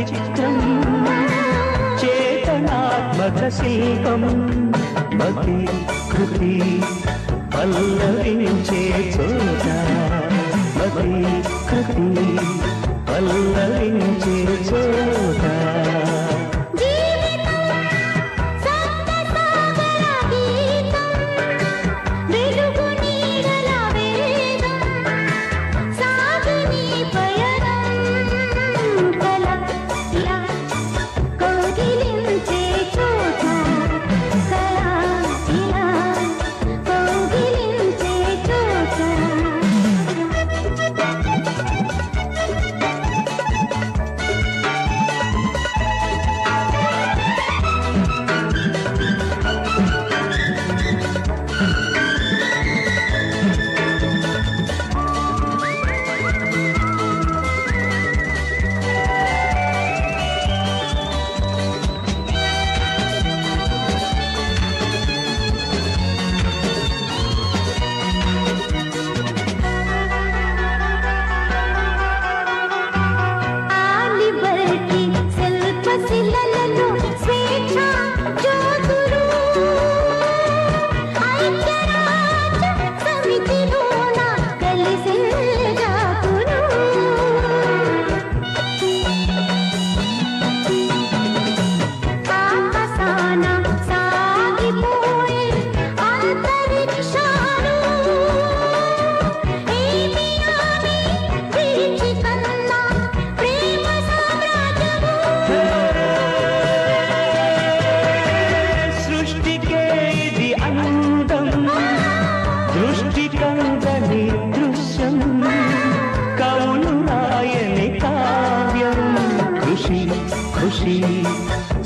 చిత్రం చేతనాత్మక శిల్పం మతి కృతి పల్లవించే చోట మతి కృతి పల్లవించే చోట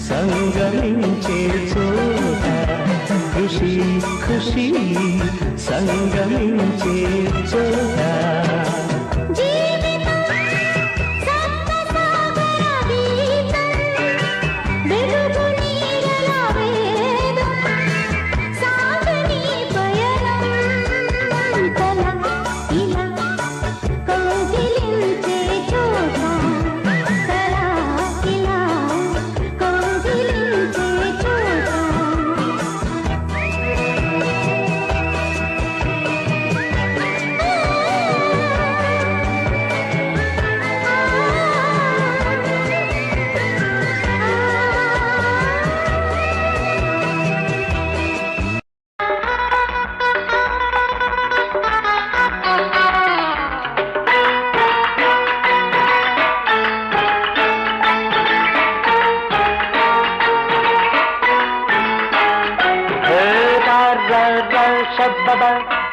సంగమించే చోట ఖుషి ఖుషి సంగమించే చోట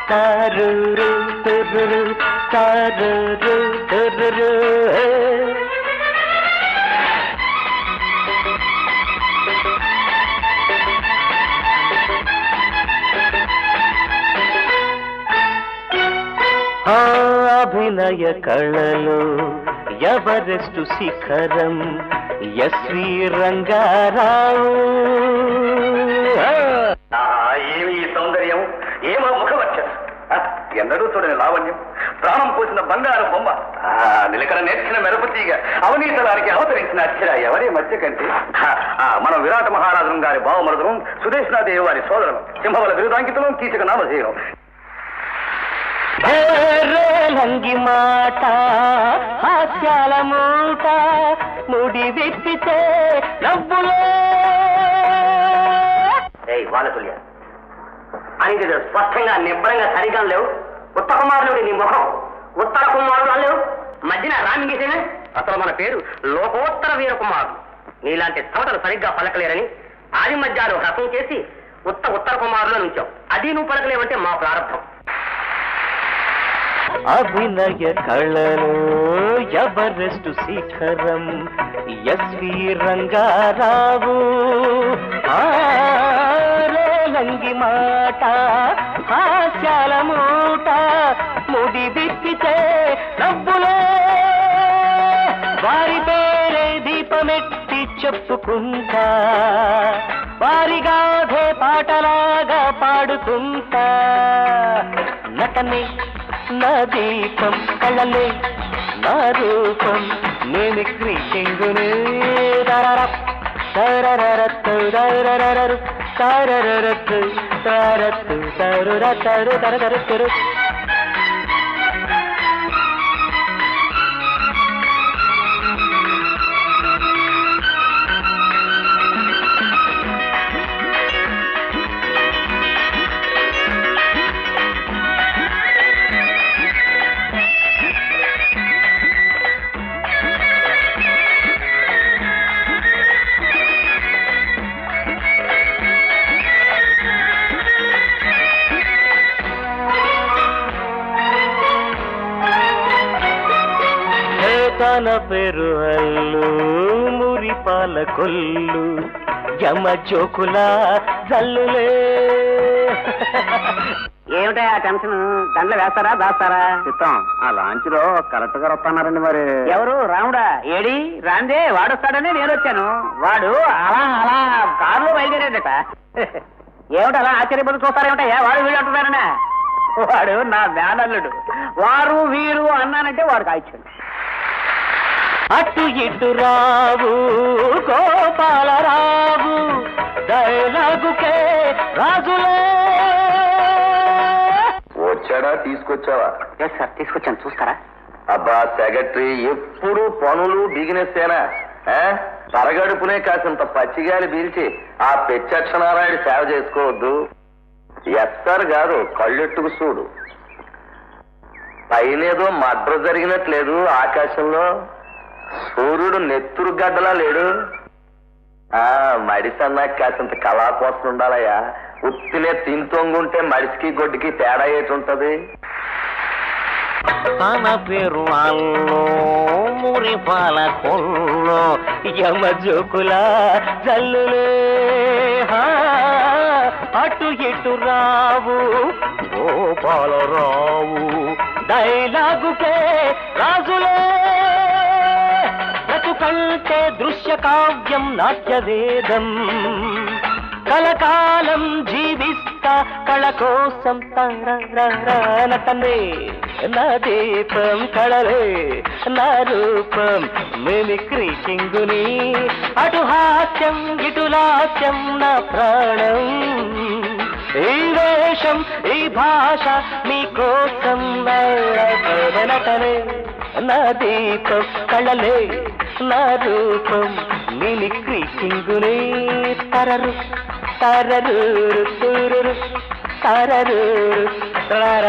taruru tururu taruru tururu అభినయ కళలో ఎవరెస్టు శిఖరం ఎస్వి రంగారావు ఏమి సౌందర్యం ఏమో ముఖవర్చన ఎన్నడూ చూడని లావణ్యం ప్రాణం పోసిన బంగారు బొమ్మ నిలకడ నేర్చిన మెరపతీగా అవనీతలానికి అవతరించిన అక్షర ఎవరి మధ్య కంటే మనం విరాట మహారాజులం గారి భావమరుదరం సుదేశ్నాదేవి వారి సోదరం సింహవల బిరుదాంకితం కీచక నామధేయం లంగి మాట హాస్యాల మూట ముడి విప్పితే నవ్వులే వానతుల్య అని స్పష్టంగా నిబ్బరంగా సరిగా లేవు ఉత్తర కుమారుడు నీ ముఖం ఉత్తర కుమారుడు లేవు మధ్యన రామింగేసేనే అసలు మన పేరు లోకోత్తర వీర కుమారుడు నీలాంటి చవటలు సరిగ్గా పలకలేరని ఆది మధ్యాలు రసం చేసి ఉత్తర కుమారులో నుంచావు అది నువ్వు పలకలేవంటే మా ప్రారంభం అభినయ కళలో ఎవరెస్టు శిఖరం ఎస్వి రంగారావు లంగి మాట హాస్యాల మూట ముడి విప్పితే చెప్పుకుంటా వారిగాధే పాటలాగా పాడుకుంటా నటనే నా దీపం కళలే నా రూపం నేను క్రీషింగునే తరరరత్తు తరరరరు తరరరత్తు తరత్తు తరురతరు తరతరు తన పేరు అల్లు మురిపాల కొల్లు యమ జోకుల జల్లులే. ఏమిటా ఆ టెన్షన్? దండలు వేస్తారా దాస్తారా? చిత్తం ఆ లాంచ్ లో కరెక్ట్ గా వస్తున్నారండి. మరి ఎవరు? రాముడా? ఏడి రాందే వాడొస్తాడని నేను వచ్చాను. వాడు అలా అలా కారులో బయలుదేరాడట. ఏమిటి అలా ఆశ్చర్యపోతూ చూస్తారేమిటయ్యా? వాడు వీడు అంటున్నారనా? వాడు నా మేనల్లుడు. వారు వీరు అన్నానంటే వాడు కాయిచ్చాడు. అటు ఇటు రావు గోపాలరావు డైలాగుకే రాజులే. వచ్చాడా? తీసుకొచ్చావా? ఎస్ సార్, తీసుకొచ్చాను. చూస్తారా? అబ్బా సెక్రటరీ ఎప్పుడు పనులు బిగినెస్తేనా? తరగడుపునే కాసింత పచ్చిగాలి పీల్చి ఆ పెచ్చక్షనారాయణ సేవ చేసుకోవద్దు. ఎస్సారు కాదు, కళ్ళెట్టుకు చూడు. పైనేదో మడ్ర జరిగినట్లేదు ఆకాశంలో. సూర్యుడు నెత్తురు గడ్డలా లేడు. మడిసన్నా కాసింత కళా కోసం ఉండాలయ్యా. ఉత్తినే తింతొంగుంటే మడిసికి గొడ్డికి తేడా ఏటుంటది? తన పేరు అల్లు మురిపాల కొల్లు యమ జోకుల జల్లులే. అటు ఇటు రావు గోపాలరావు డైలాగుకే రాజులే. కంటే దృశ్య కావ్యం నాట్య వేదం కలకాలం జీవిస్తా కళ కోసం. నటనే నా దీపం కళలే నా రూపం మిమిక్రీ కింగుని. అటు హాస్యం ఇటు లాస్యం నా ప్రాణం. ఈ వేషం ఈ భాష మీకోసం. నటనే నా దీపం కళలే నా రూపం మిమిక్రీ కింగునే. తరరు తరరు తురురు తరరు తరర